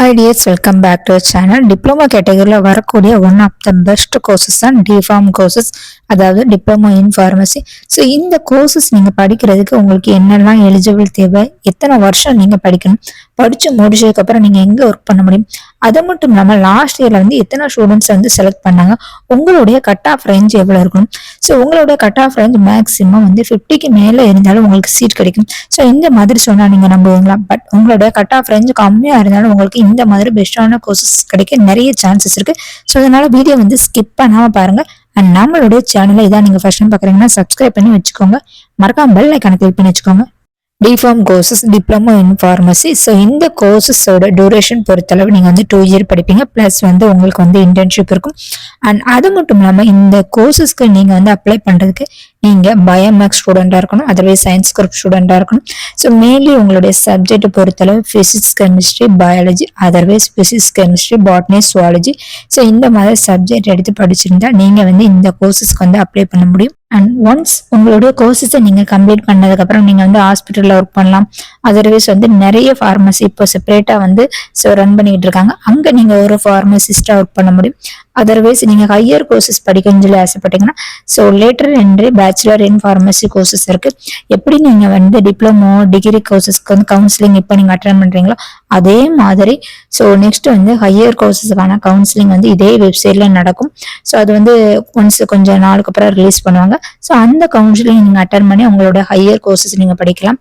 Hi dears, welcome back to our channel. Diploma category வரக்கூடிய one of the best courses தான் DPharm courses, அதாவது diploma in pharmacy. So இந்த courses நீங்க படிக்கிறதுக்கு உங்களுக்கு என்னெல்லாம் எலிஜிபிள் தேவை, எத்தனை வருஷம் நீங்க படிக்கணும், படிச்சு முடிச்சதுக்கு அப்புறம் நீங்க எங்க ஒர்க் பண்ண முடியும், அது மட்டும் இல்லாம லாஸ்ட் இயர்ல வந்து எத்தனை ஸ்டூடெண்ட்ஸ் வந்து செலக்ட் பண்ணாங்க, உங்களுடைய கட் ஆஃப் ரேஞ்ச் எவ்வளவு இருக்கணும். ஸோ உங்களுடைய கட் ஆஃப் ரேஞ்ச் மேக்ஸிமம் வந்து 50க்கு மேல இருந்தாலும் உங்களுக்கு சீட் கிடைக்கும். ஸோ இந்த மாதிரி சொன்னா நீங்க நம்புவீங்களா? பட் உங்களுடைய கட் ஆஃப் ரேஞ்ச் கம்மியா இருந்தாலும் உங்களுக்கு இந்த மாதிரி பெஸ்டான கோர்சஸ் கிடைக்க நிறைய சான்சஸ் இருக்கு. ஸோ அதனால வீடியோ வந்து ஸ்கிப் பண்ணாம பாருங்க. அண்ட் நம்மளுடைய சேனலை இதான் நீங்க ஃபர்ஸ்ட் டைம் பாக்குறீங்கன்னா சப்ஸ்கிரைப் பண்ணி வச்சுக்கோங்க, மறக்காம பெல் ஐகானை கிளிக் பண்ணி வச்சுக்கோங்க. Deform courses diploma in pharmacy. So இந்த கோர்சஸோட டியூரேஷன் பொறுத்தளவு நீங்க வந்து 2 இயர் படிப்பீங்க, பிளஸ் வந்து உங்களுக்கு வந்து இன்டர்ன்ஷிப் இருக்கும். அண்ட் அது மட்டும் இல்லாம இந்த கோர்சஸ்க்கு நீங்க வந்து அப்ளை பண்றதுக்கு நீங்க பயோமேக்ஸ் ஸ்டூடெண்டா இருக்கணும், அதர்வைஸ் சயின்ஸ் குரூப் ஸ்டூடெண்டா இருக்கணும். ஸோ மெயின்லி உங்களுடைய சப்ஜெக்ட் பொறுத்தளவு physics, chemistry, biology, otherwise physics, chemistry, botany, zoology. So இந்த மாதிரி சப்ஜெக்ட் எடுத்து படிச்சிருந்தா நீங்க வந்து இந்த கோர்சஸ்க்கு வந்து அப்ளை பண்ண முடியும். அண்ட் ஒன்ஸ் உங்களுடைய கோர்சஸை நீங்க கம்ப்ளீட் பண்ணதுக்கு அப்புறம் நீங்க வந்து ஹாஸ்பிட்டல்ல ஒர்க் பண்ணலாம். அதர்வைஸ் வந்து நிறைய ஃபார்மசி இப்போ செப்பரேட்டா வந்து ரன் பண்ணிட்டு இருக்காங்க, அங்க நீங்க ஒரு ஃபார்மசிஸ்டா ஒர்க் பண்ண முடியும். அதர்வைஸ் நீங்க ஹையர் கோர்சஸ் படிக்கணும்னு சொல்லி ஆசைப்பட்டீங்கன்னா so later entry bachelor in pharmacy courses இருக்கு. எப்படி நீங்க வந்து டிப்ளமோ டிகிரி கோர்சஸ்க்கு வந்து கவுன்சிலிங் இப்போ நீங்க அட்டென்ட் பண்றீங்களோ அதே மாதிரி ஸோ நெக்ஸ்ட் வந்து ஹையர் கோர்சஸ்க்கான கவுன்சிலிங் வந்து இதே வெப்சைட்ல நடக்கும். ஸோ அது வந்து ஒன்ஸ் கொஞ்சம் நாளுக்கு அப்புறம் ரிலீஸ் பண்ணுவாங்க. ஸோ அந்த கவுன்சிலிங் நீங்க அட்டன் பண்ணி உங்களோட ஹையர் கோர்சஸ் நீங்க படிக்கலாம்.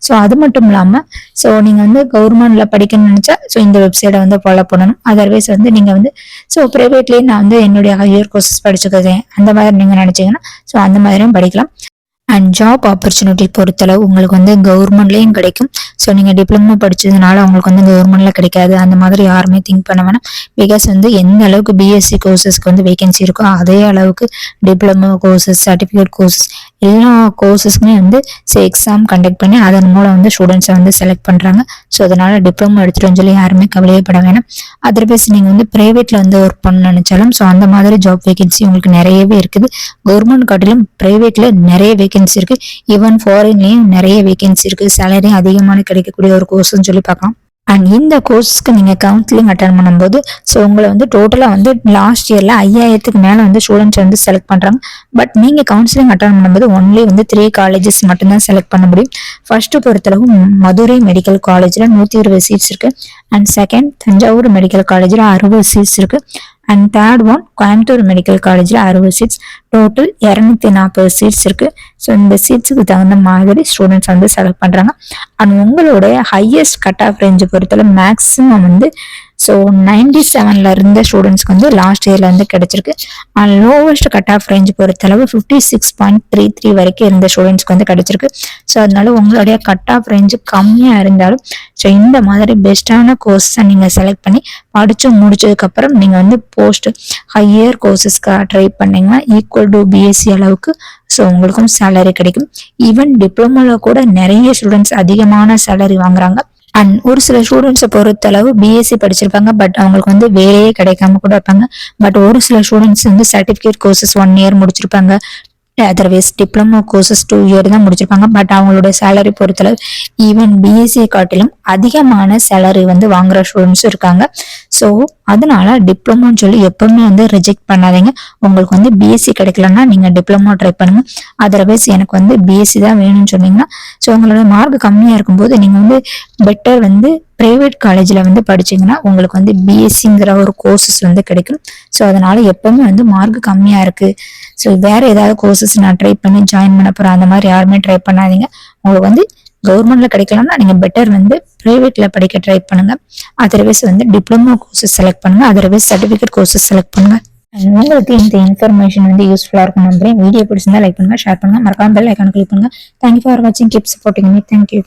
ஸோ அது மட்டும் இல்லாம ஸோ நீங்க வந்து கவர்மெண்ட்ல படிக்கணும்னு நினைச்சா ஸோ இந்த வெப்சைட்டை வந்து ஃபாலோ பண்ணணும். அதர்வைஸ் வந்து நீங்க வந்து ஸோ பிரைவேட்லயே நான் வந்து என்னுடைய ஹையர் கோர்சஸ் படிச்சுக்கிறேன் அந்த மாதிரி நீங்க நினைச்சீங்கன்னா ஸோ அந்த மாதிரியும் படிக்கலாம். அண்ட் ஜாப் ஆப்பர்ச்சுனிட்டி பொறுத்தளவு உங்களுக்கு வந்து கவர்மெண்ட்லயும் கிடைக்கும். ஸோ நீங்க டிப்ளமோ படிச்சதுனால உங்களுக்கு வந்து கவர்மெண்ட்ல கிடைக்காது அந்த மாதிரி யாருமே திங்க் பண்ண வேணாம். பிகாஸ் வந்து எந்த அளவுக்கு பிஎஸ்சி கோர்சஸ்க்கு வந்து வேகன்சி இருக்கோ அதே அளவுக்கு டிப்ளமோ கோர்சஸ், சர்டிஃபிகேட் கோர்சஸ் எல்லா கோர்சஸ்க்குமே வந்து எக்ஸாம் கண்டக்ட் பண்ணி அதன் மூலம் வந்து ஸ்டூடெண்ட்ஸை வந்து செலக்ட் பண்றாங்க. ஸோ அதனால டிப்ளமோ எடுத்துட்டு சொல்லி யாருமே கவலையப்பட வேணாம். அதர்வைஸ் நீங்க வந்து பிரைவேட்ல வந்து ஒர்க் பண்ண நினைச்சாலும் ஸோ அந்த மாதிரி ஜாப் வேகன்சி உங்களுக்கு நிறையவே இருக்குது. கவர்மெண்ட் காட்டிலும் பிரைவேட்ல நிறைய வேகன்சி இருக்கு. ஈவன் ஃபாரின்லயும் நிறைய வேகன்சி இருக்கு. சேலரி அதிகமான கிடைக்கக்கூடிய ஒரு கோர்ஸ்ன்னு சொல்லி பார்க்கலாம். அண்ட் இந்த கோர்ஸ்க்கு நீங்க கவுன்சிலிங் அட்டன் பண்ணும்போது ஸோ உங்களை வந்து டோட்டலா வந்து லாஸ்ட் இயர்ல 5000க்கு மேல வந்து ஸ்டூடெண்ட்ஸ் வந்து செலக்ட் பண்றாங்க. பட் நீங்க கவுன்சிலிங் அட்டன் பண்ணும்போது ஒன்லி வந்து 3 காலேஜஸ் மட்டும்தான் செலக்ட் பண்ண முடியும். ஃபர்ஸ்ட் பொறுத்தளவு மதுரை மெடிக்கல் காலேஜ்ல 120 சீட்ஸ் இருக்கு. அண்ட் செகண்ட் தஞ்சாவூர் மெடிக்கல் காலேஜ்ல 60 சீட்ஸ் இருக்கு. And third one Coimbatore medical காலேஜ்ல 60 சீட்ஸ், டோட்டல் 240 சீட்ஸ் இருக்கு. ஸோ இந்த சீட்ஸுக்கு தகுந்த மாதிரி ஸ்டூடெண்ட்ஸ் வந்து செலக்ட் பண்றாங்க. அண்ட் உங்களுடைய ஹையஸ்ட் கட் ஆஃப் ரேஞ்சு பொறுத்தல மேக்ஸிமம் வந்து ஸோ 97ல இருந்த ஸ்டூடெண்ட்ஸ்க்கு வந்து லாஸ்ட் இயர்ல வந்து கிடைச்சிருக்கு. And lowest cut off range பொறுத்தளவு 56.33 வரைக்கும் இருந்த ஸ்டூடெண்ட்ஸ்க்கு வந்து கிடைச்சிருக்கு. ஸோ அதனால உங்களுடைய கட் ஆஃப் ரேஞ்சு கம்மியா இருந்தாலும் ஸோ இந்த மாதிரி பெஸ்டான கோர்ஸை நீங்க செலக்ட் பண்ணி படிச்சு முடிச்சதுக்கு அப்புறம் நீங்க வந்து போஸ்ட் ஹையர் கோர்சஸ்க்கு ட்ரை பண்ணீங்கன்னா ஈக்குவல் டு பிஎஸ்சி அளவுக்கு ஸோ உங்களுக்கும் சேலரி கிடைக்கும். ஈவன் டிப்ளமோல கூட நிறைய ஸ்டூடெண்ட்ஸ் அதிகமான சேலரி வாங்குறாங்க. அண்ட் ஒரு சில ஸ்டூடெண்ட்ஸை பொறுத்தளவு பிஎஸ்சி படிச்சிருப்பாங்க, பட் அவங்களுக்கு வந்து வேலையே கிடைக்காம கூட இருப்பாங்க. பட் ஒரு சில ஸ்டூடெண்ட்ஸ் வந்து சர்டிபிகேட் கோர்சஸ் 1 இயர் முடிச்சிருப்பாங்க, அதர்வைஸ் டிப்ளமோ கோர்சஸ் 2 இயர் தான் முடிச்சிருப்பாங்க. பட் அவங்களோட சேலரி பொறுத்தளவு ஈவன் பிஎஸ்சி காட்டிலும் அதிகமான சேலரி வந்து வாங்குற ஸ்டூடெண்ட்ஸும் இருக்காங்க. ஸோ அதனால டிப்ளமோன்னு சொல்லி எப்பவுமே வந்து ரிஜெக்ட் பண்ணாதீங்க. உங்களுக்கு வந்து பிஎஸ்சி கிடைக்கலன்னா நீங்க டிப்ளமோ ட்ரை பண்ணுங்க. அதர்வைஸ் எனக்கு வந்து பிஎஸ்சி தான் வேணும்னு சொன்னீங்கன்னா ஸோ உங்களோட மார்க் கம்மியா இருக்கும்போது நீங்க வந்து பெட்டர் வந்து பிரைவேட் காலேஜ்ல வந்து படிச்சீங்கன்னா உங்களுக்கு வந்து பிஎஸ்சிங்கிற ஒரு கோர்சஸ் வந்து கிடைக்கும். ஸோ அதனால எப்பவுமே வந்து மார்க் கம்மியா இருக்கு ஸோ வேற ஏதாவது கோர்சஸ் நான் ட்ரை பண்ணி ஜாயின் பண்ண போறேன் அந்த மாதிரி யாருமே ட்ரை பண்ணாதீங்க. உங்களுக்கு வந்து கவர்மெண்ட்ல கிடைக்கலாம்னா நீங்க பெட்டர் வந்து பிரைவேட்ல படிக்க ட்ரை பண்ணுங்க. அதர்வைஸ் வந்து டிப்ளமோ கோர்சஸ் செலக்ட் பண்ணுங்க, அதர்வைஸ் சர்டிபிகேட் கோர்சஸ் செலக்ட் பண்ணுங்க. உங்களுக்கு இந்த இன்ஃபர்மேஷன் வந்து யூஸ்ஃபுல்லா இருக்கும் நம்புறேன். வீடியோ பிடிச்சிருந்தா லைக் பண்ணுங்க, ஷேர் பண்ணுங்க, மறக்காம பெல் ஐகான் கிளிக் பண்ணுங்க. தேங்க்யூ ஃபார் வாட்சிங், கீப் சப்போர்ட்டிங் மீ. தேங்க்யூ.